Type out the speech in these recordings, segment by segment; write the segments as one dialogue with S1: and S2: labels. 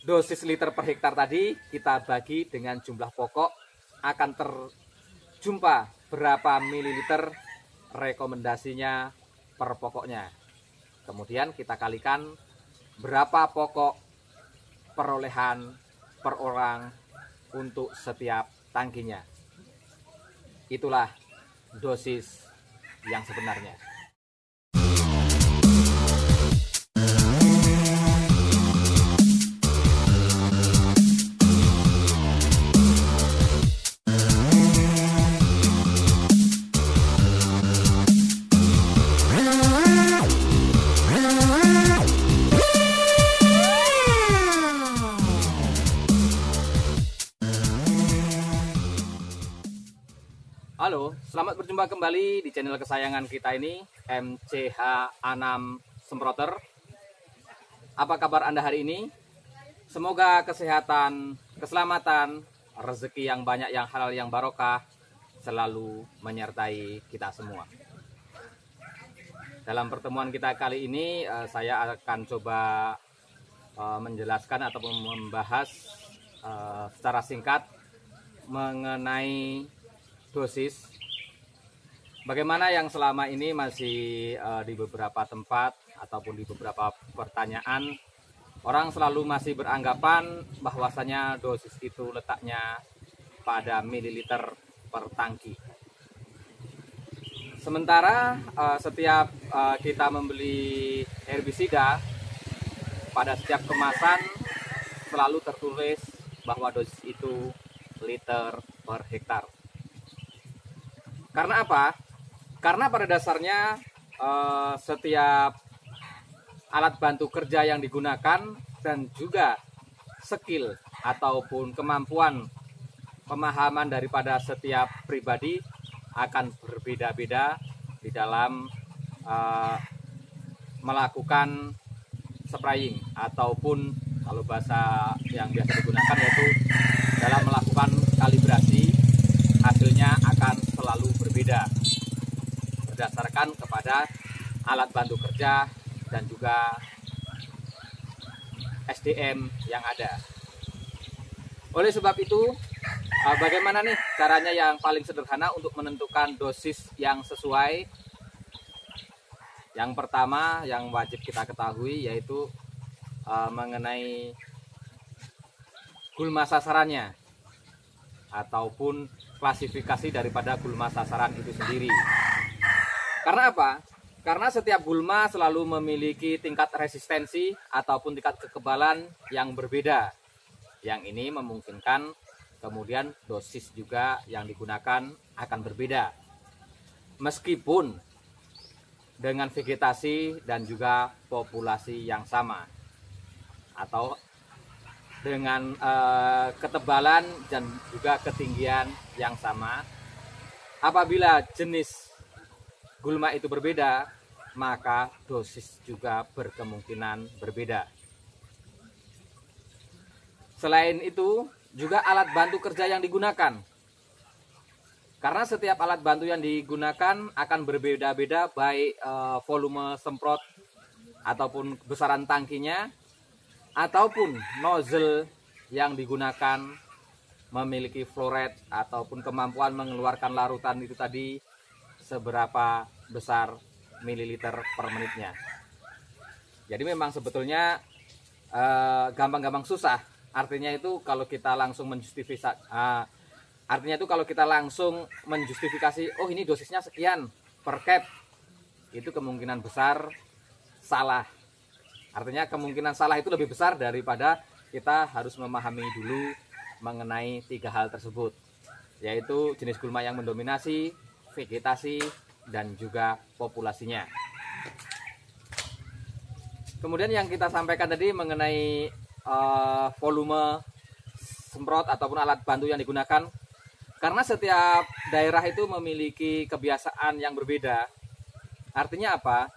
S1: dosis liter per hektar tadi kita bagi dengan jumlah pokok, akan terjumpa berapa mililiter rekomendasinya per pokoknya. Kemudian kita kalikan berapa pokok perolehan per orang untuk setiap tangkinya. Itulah dosis yang sebenarnya. Halo, selamat berjumpa kembali di channel kesayangan kita ini, MCH Anam Semproter. Apa kabar Anda hari ini? Semoga kesehatan, keselamatan, rezeki yang banyak, yang halal, yang barokah selalu menyertai kita semua. Dalam pertemuan kita kali ini, saya akan coba menjelaskan ataupun membahas secara singkat mengenai dosis. Bagaimana yang selama ini masih di beberapa tempat ataupun di beberapa pertanyaan orang selalu masih beranggapan bahwasanya dosis itu letaknya pada mililiter per tangki. Sementara setiap kita membeli herbisida, pada setiap kemasan selalu tertulis bahwa dosis itu liter per hektar. Karena apa? Karena pada dasarnya setiap alat bantu kerja yang digunakan dan juga skill ataupun kemampuan pemahaman daripada setiap pribadi akan berbeda-beda di dalam melakukan spraying ataupun kalau bahasa yang biasa digunakan yaitu dalam melakukan kalibrasi, hasilnya akan selalu berbeda berdasarkan kepada alat bantu kerja dan juga SDM yang ada. Oleh sebab itu, bagaimana nih caranya yang paling sederhana untuk menentukan dosis yang sesuai? Yang pertama yang wajib kita ketahui yaitu mengenai gulma sasarannya ataupun klasifikasi daripada gulma sasaran itu sendiri. Karena apa? Karena setiap gulma selalu memiliki tingkat resistensi ataupun tingkat kekebalan yang berbeda. Yang ini memungkinkan kemudian dosis juga yang digunakan akan berbeda. Meskipun dengan vegetasi dan juga populasi yang sama. Atau dengan ketebalan dan juga ketinggian yang sama. Apabila jenis gulma itu berbeda, maka dosis juga berkemungkinan berbeda. Selain itu, juga alat bantu kerja yang digunakan. Karena setiap alat bantu yang digunakan akan berbeda-beda, baik volume semprot ataupun besaran tangkinya, ataupun nozzle yang digunakan memiliki flow rate ataupun kemampuan mengeluarkan larutan itu tadi seberapa besar mililiter per menitnya. Jadi memang sebetulnya gampang-gampang susah. Artinya itu kalau kita langsung menjustifikasi, oh ini dosisnya sekian per cap, itu kemungkinan besar salah. Artinya kemungkinan salah itu lebih besar daripada kita harus memahami dulu mengenai 3 hal tersebut, yaitu jenis gulma yang mendominasi, vegetasi, dan juga populasinya. Kemudian yang kita sampaikan tadi mengenai volume semprot ataupun alat bantu yang digunakan, karena setiap daerah itu memiliki kebiasaan yang berbeda. Artinya apa?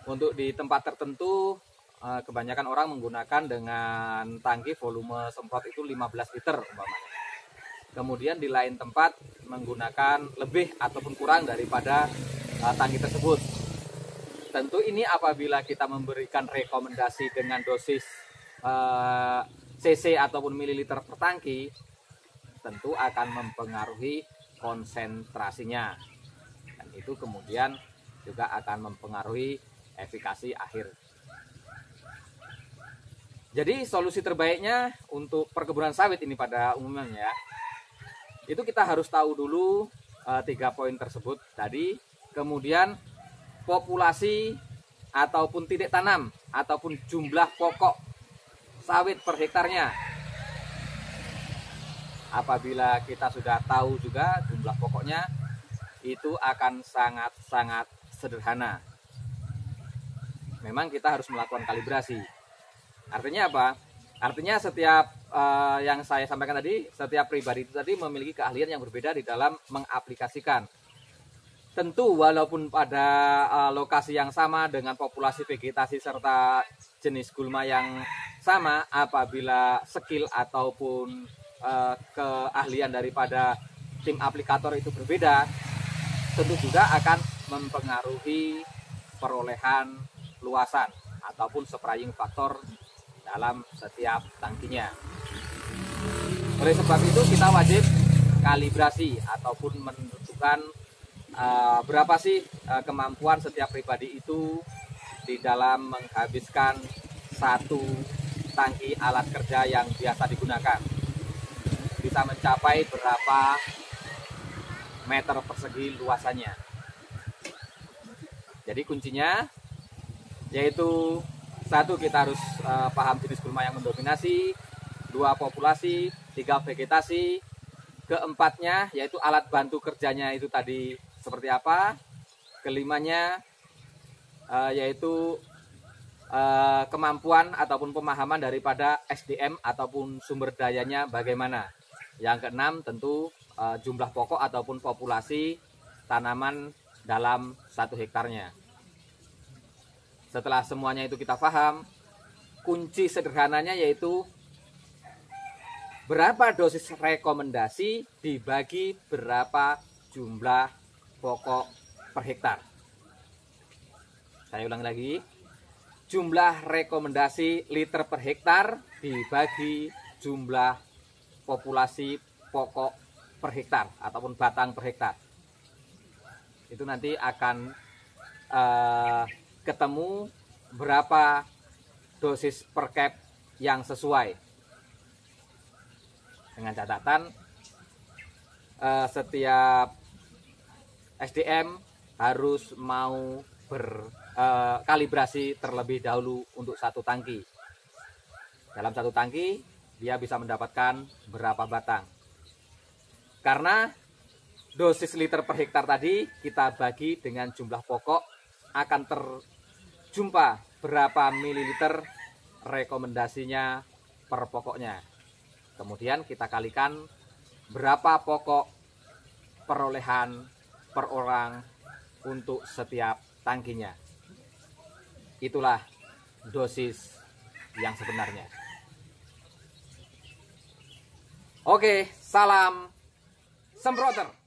S1: Untuk di tempat tertentu kebanyakan orang menggunakan dengan tangki volume semprot itu 15 liter umpamanya. Kemudian di lain tempat menggunakan lebih ataupun kurang daripada tangki tersebut. Tentu ini apabila kita memberikan rekomendasi dengan dosis cc ataupun mililiter per tangki, tentu akan mempengaruhi konsentrasinya, dan itu kemudian juga akan mempengaruhi efikasi akhir. Jadi solusi terbaiknya untuk perkebunan sawit ini pada umumnya, itu kita harus tahu dulu 3 poin tersebut tadi. Kemudian populasi ataupun titik tanam ataupun jumlah pokok sawit per hektarnya. Apabila kita sudah tahu juga jumlah pokoknya, itu akan sangat-sangat sederhana. Memang kita harus melakukan kalibrasi. Artinya apa? Artinya setiap yang saya sampaikan tadi, setiap pribadi itu tadi memiliki keahlian yang berbeda di dalam mengaplikasikan. Tentu walaupun pada lokasi yang sama dengan populasi vegetasi serta jenis gulma yang sama, apabila skill ataupun keahlian daripada tim aplikator itu berbeda, tentu juga akan mempengaruhi perolehan luasan ataupun spraying faktor dalam setiap tangkinya. Oleh sebab itu kita wajib kalibrasi ataupun menentukan berapa sih kemampuan setiap pribadi itu di dalam menghabiskan satu tangki alat kerja yang biasa digunakan. Bisa mencapai berapa meter persegi luasannya. Jadi kuncinya yaitu 1, kita harus paham jenis gulma yang mendominasi, 2, populasi, 3, vegetasi, keempatnya yaitu alat bantu kerjanya itu tadi seperti apa, kelimanya yaitu kemampuan ataupun pemahaman daripada SDM ataupun sumber dayanya bagaimana. Yang keenam tentu jumlah pokok ataupun populasi tanaman dalam 1 hektarnya. Setelah semuanya itu kita paham, kunci sederhananya yaitu berapa dosis rekomendasi dibagi berapa jumlah pokok per hektar. Saya ulang lagi, jumlah rekomendasi liter per hektar dibagi jumlah populasi pokok per hektar ataupun batang per hektar. Itu nanti akan ketemu berapa dosis per cap yang sesuai. Dengan catatan setiap SDM harus mau berkalibrasi terlebih dahulu untuk 1 tangki. Dalam 1 tangki dia bisa mendapatkan berapa batang. Karena dosis liter per hektar tadi kita bagi dengan jumlah pokok, akan terjumpa berapa mililiter rekomendasinya per pokoknya. Kemudian kita kalikan berapa pokok perolehan per orang untuk setiap tangkinya. Itulah dosis yang sebenarnya. Oke, salam semproter.